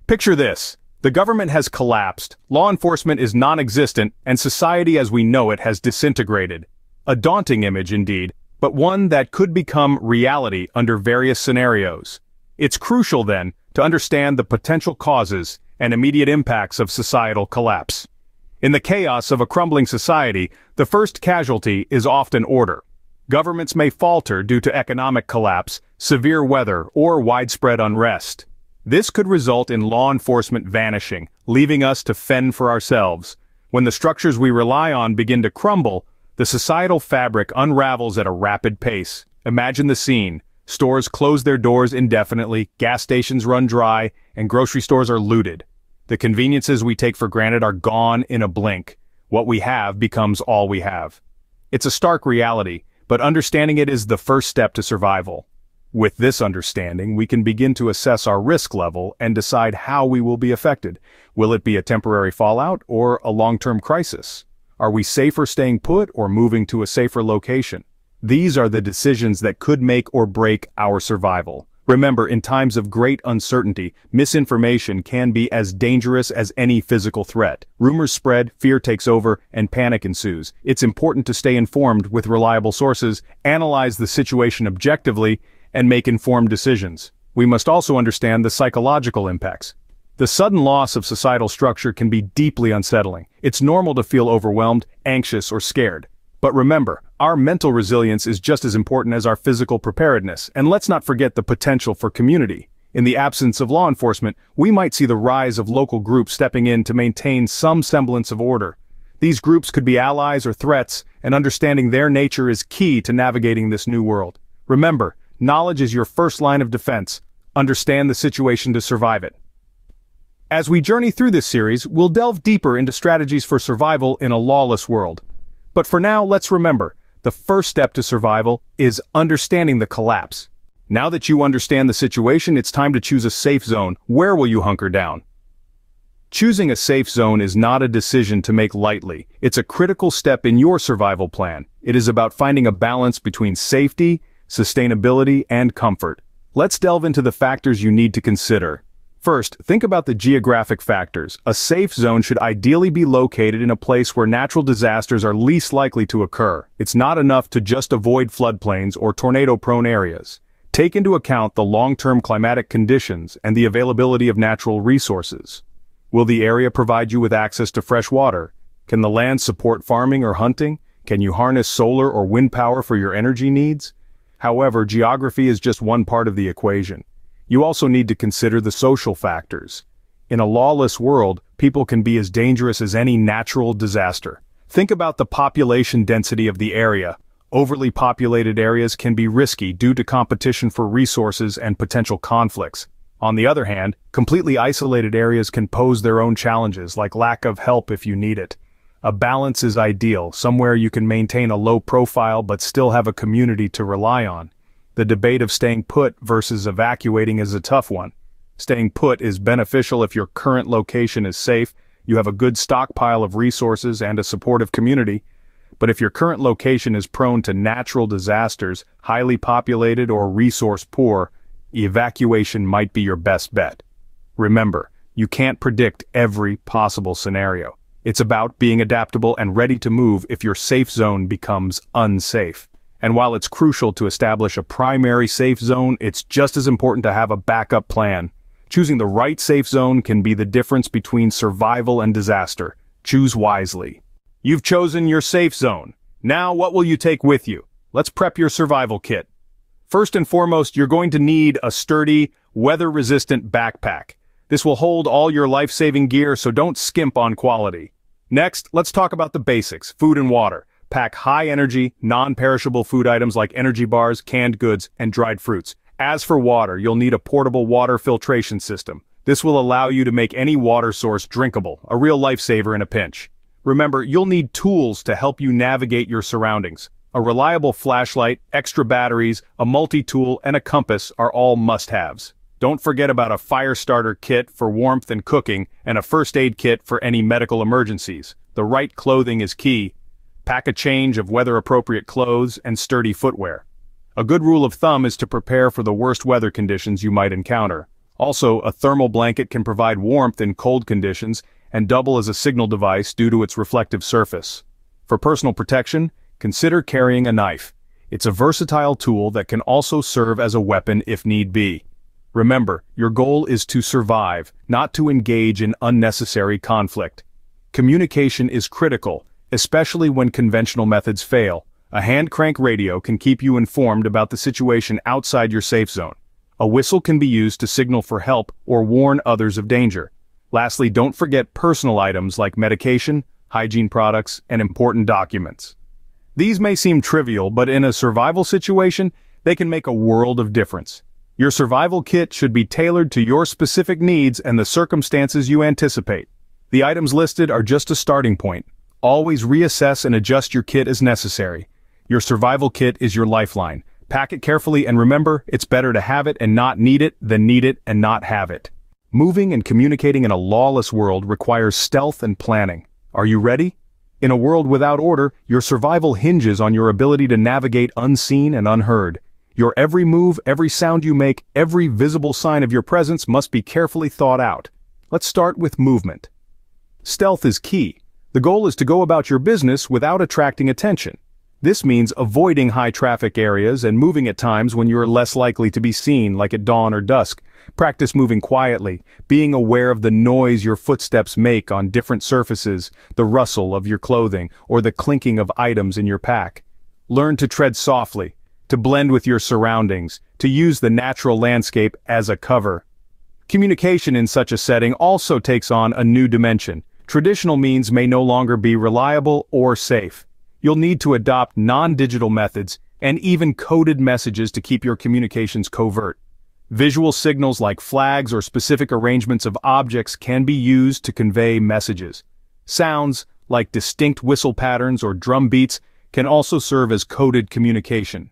Picture this. The government has collapsed, law enforcement is non-existent, and society as we know it has disintegrated. A daunting image indeed, but one that could become reality under various scenarios. It's crucial then to understand the potential causes and immediate impacts of societal collapse. In the chaos of a crumbling society, the first casualty is often order. Governments may falter due to economic collapse, severe weather, or widespread unrest. This could result in law enforcement vanishing, leaving us to fend for ourselves. When the structures we rely on begin to crumble, the societal fabric unravels at a rapid pace. Imagine the scene. Stores close their doors indefinitely, gas stations run dry, and grocery stores are looted. The conveniences we take for granted are gone in a blink. What we have becomes all we have. It's a stark reality, but understanding it is the first step to survival. With this understanding, we can begin to assess our risk level and decide how we will be affected. Will it be a temporary fallout or a long-term crisis? Are we safer staying put or moving to a safer location? These are the decisions that could make or break our survival. Remember, in times of great uncertainty, misinformation can be as dangerous as any physical threat. Rumors spread, fear takes over, and panic ensues. It's important to stay informed with reliable sources, analyze the situation objectively, and make informed decisions. We must also understand the psychological impacts. The sudden loss of societal structure can be deeply unsettling. It's normal to feel overwhelmed, anxious, or scared. But remember, our mental resilience is just as important as our physical preparedness, and let's not forget the potential for community. In the absence of law enforcement, we might see the rise of local groups stepping in to maintain some semblance of order. These groups could be allies or threats, and understanding their nature is key to navigating this new world. Remember, knowledge is your first line of defense. Understand the situation to survive it. As we journey through this series, we'll delve deeper into strategies for survival in a lawless world. But for now, let's remember, the first step to survival is understanding the collapse. Now that you understand the situation, it's time to choose a safe zone. Where will you hunker down? Choosing a safe zone is not a decision to make lightly. It's a critical step in your survival plan. It is about finding a balance between safety, sustainability, and comfort. Let's delve into the factors you need to consider. First, think about the geographic factors. A safe zone should ideally be located in a place where natural disasters are least likely to occur. It's not enough to just avoid floodplains or tornado-prone areas. Take into account the long-term climatic conditions and the availability of natural resources. Will the area provide you with access to fresh water? Can the land support farming or hunting? Can you harness solar or wind power for your energy needs? However, geography is just one part of the equation. You also need to consider the social factors. In a lawless world, people can be as dangerous as any natural disaster. Think about the population density of the area. Overly populated areas can be risky due to competition for resources and potential conflicts. On the other hand, completely isolated areas can pose their own challenges, like lack of help if you need it. A balance is ideal, somewhere you can maintain a low profile but still have a community to rely on. The debate of staying put versus evacuating is a tough one. Staying put is beneficial if your current location is safe, you have a good stockpile of resources and a supportive community. But if your current location is prone to natural disasters, highly populated or resource poor, evacuation might be your best bet. Remember, you can't predict every possible scenario. It's about being adaptable and ready to move if your safe zone becomes unsafe. And while it's crucial to establish a primary safe zone, it's just as important to have a backup plan. Choosing the right safe zone can be the difference between survival and disaster. Choose wisely. You've chosen your safe zone. Now what will you take with you? Let's prep your survival kit. First and foremost, you're going to need a sturdy, weather-resistant backpack. This will hold all your life-saving gear, so don't skimp on quality. Next, let's talk about the basics, food and water. Pack high-energy, non-perishable food items like energy bars, canned goods, and dried fruits. As for water, you'll need a portable water filtration system. This will allow you to make any water source drinkable, a real lifesaver in a pinch. Remember, you'll need tools to help you navigate your surroundings. A reliable flashlight, extra batteries, a multi-tool, and a compass are all must-haves. Don't forget about a fire starter kit for warmth and cooking, and a first aid kit for any medical emergencies. The right clothing is key. Pack a change of weather-appropriate clothes and sturdy footwear. A good rule of thumb is to prepare for the worst weather conditions you might encounter. Also, a thermal blanket can provide warmth in cold conditions and double as a signal device due to its reflective surface. For personal protection, consider carrying a knife. It's a versatile tool that can also serve as a weapon if need be. Remember, your goal is to survive, not to engage in unnecessary conflict. Communication is critical, especially when conventional methods fail. A hand crank radio can keep you informed about the situation outside your safe zone. A whistle can be used to signal for help or warn others of danger. Lastly, don't forget personal items like medication, hygiene products, and important documents. These may seem trivial, but in a survival situation, they can make a world of difference. Your survival kit should be tailored to your specific needs and the circumstances you anticipate. The items listed are just a starting point. Always reassess and adjust your kit as necessary. Your survival kit is your lifeline. Pack it carefully and remember, it's better to have it and not need it than need it and not have it. Moving and communicating in a lawless world requires stealth and planning. Are you ready? In a world without order, your survival hinges on your ability to navigate unseen and unheard. Your every move, every sound you make, every visible sign of your presence must be carefully thought out. Let's start with movement. Stealth is key. The goal is to go about your business without attracting attention. This means avoiding high-traffic areas and moving at times when you are less likely to be seen, like at dawn or dusk. Practice moving quietly, being aware of the noise your footsteps make on different surfaces, the rustle of your clothing, or the clinking of items in your pack. Learn to tread softly, to blend with your surroundings, to use the natural landscape as a cover. Communication in such a setting also takes on a new dimension. Traditional means may no longer be reliable or safe. You'll need to adopt non-digital methods and even coded messages to keep your communications covert. Visual signals like flags or specific arrangements of objects can be used to convey messages. Sounds, like distinct whistle patterns or drum beats, can also serve as coded communication.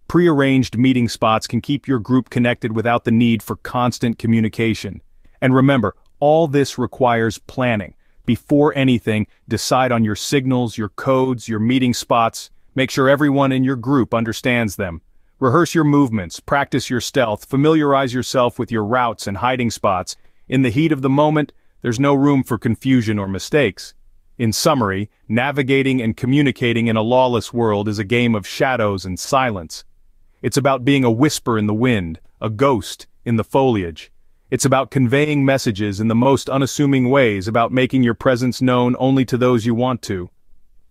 Pre-arranged meeting spots can keep your group connected without the need for constant communication. And remember, all this requires planning. Before anything, decide on your signals, your codes, your meeting spots. Make sure everyone in your group understands them. Rehearse your movements, practice your stealth, familiarize yourself with your routes and hiding spots. In the heat of the moment, there's no room for confusion or mistakes. In summary, navigating and communicating in a lawless world is a game of shadows and silence. It's about being a whisper in the wind, a ghost in the foliage. It's about conveying messages in the most unassuming ways, about making your presence known only to those you want to.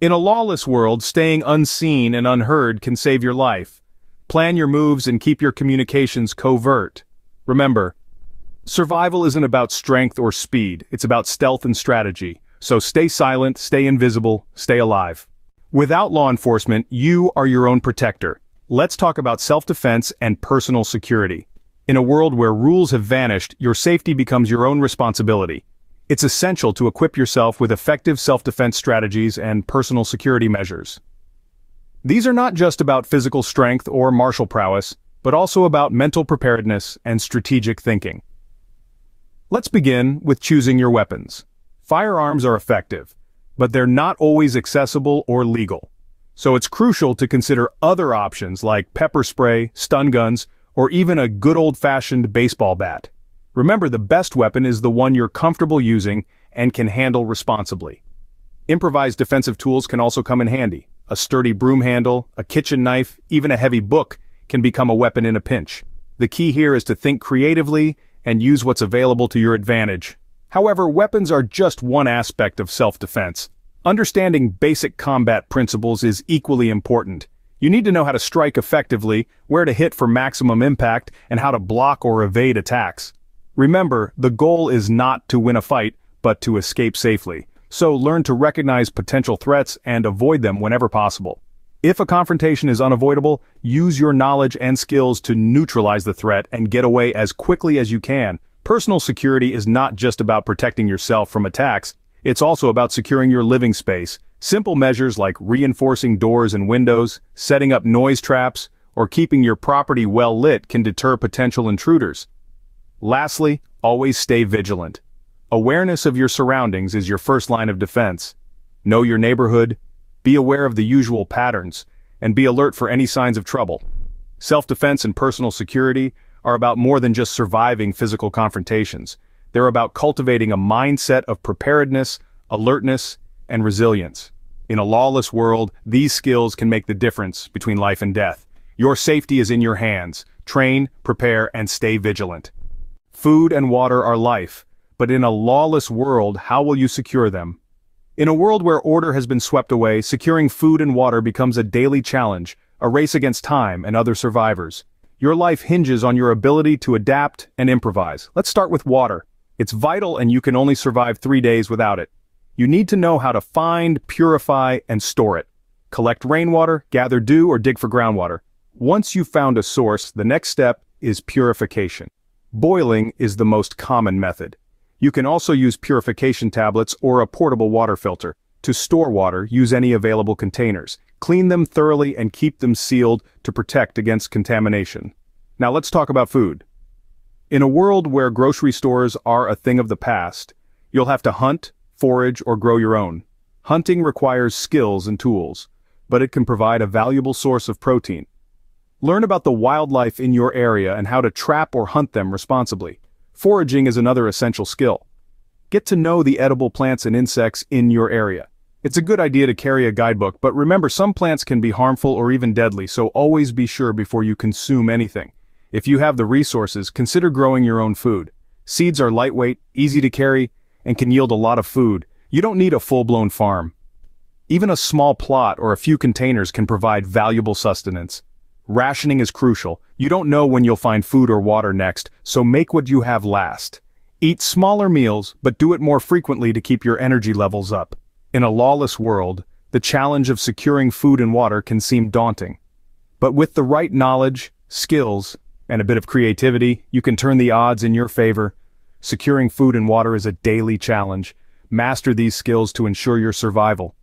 In a lawless world, staying unseen and unheard can save your life. Plan your moves and keep your communications covert. Remember, survival isn't about strength or speed, it's about stealth and strategy. So stay silent, stay invisible, stay alive. Without law enforcement, you are your own protector. Let's talk about self-defense and personal security. In a world where rules have vanished, your safety becomes your own responsibility. It's essential to equip yourself with effective self-defense strategies and personal security measures. These are not just about physical strength or martial prowess, but also about mental preparedness and strategic thinking. Let's begin with choosing your weapons. Firearms are effective, but they're not always accessible or legal. So it's crucial to consider other options like pepper spray, stun guns, or even a good old-fashioned baseball bat. Remember, the best weapon is the one you're comfortable using and can handle responsibly. Improvised defensive tools can also come in handy. A sturdy broom handle, a kitchen knife, even a heavy book can become a weapon in a pinch. The key here is to think creatively and use what's available to your advantage. However, weapons are just one aspect of self-defense. Understanding basic combat principles is equally important. You need to know how to strike effectively, where to hit for maximum impact, and how to block or evade attacks. Remember, the goal is not to win a fight, but to escape safely. So learn to recognize potential threats and avoid them whenever possible. If a confrontation is unavoidable, use your knowledge and skills to neutralize the threat and get away as quickly as you can. Personal security is not just about protecting yourself from attacks, it's also about securing your living space. Simple measures like reinforcing doors and windows, setting up noise traps, or keeping your property well lit can deter potential intruders. Lastly, always stay vigilant. Awareness of your surroundings is your first line of defense. Know your neighborhood, be aware of the usual patterns, and be alert for any signs of trouble. Self-defense and personal security are about more than just surviving physical confrontations. They're about cultivating a mindset of preparedness, alertness, and resilience. In a lawless world, these skills can make the difference between life and death. Your safety is in your hands. Train, prepare, and stay vigilant. Food and water are life, but in a lawless world, how will you secure them? In a world where order has been swept away, securing food and water becomes a daily challenge, a race against time and other survivors. Your life hinges on your ability to adapt and improvise. Let's start with water. It's vital and you can only survive 3 days without it. You need to know how to find, purify, and store it. Collect rainwater, gather dew, or dig for groundwater. Once you've found a source, the next step is purification. Boiling is the most common method. You can also use purification tablets or a portable water filter. To store water, use any available containers. Clean them thoroughly and keep them sealed to protect against contamination. Now let's talk about food. In a world where grocery stores are a thing of the past, you'll have to hunt, forage, or grow your own. Hunting requires skills and tools, but it can provide a valuable source of protein. Learn about the wildlife in your area and how to trap or hunt them responsibly. Foraging is another essential skill. Get to know the edible plants and insects in your area. It's a good idea to carry a guidebook, but remember some plants can be harmful or even deadly, so always be sure before you consume anything. If you have the resources, consider growing your own food. Seeds are lightweight, easy to carry, and can yield a lot of food. You don't need a full-blown farm. Even a small plot or a few containers can provide valuable sustenance. Rationing is crucial. You don't know when you'll find food or water next, so make what you have last. Eat smaller meals, but do it more frequently to keep your energy levels up. In a lawless world, the challenge of securing food and water can seem daunting. But with the right knowledge, skills, and a bit of creativity, you can turn the odds in your favor. Securing food and water is a daily challenge. Master these skills to ensure your survival.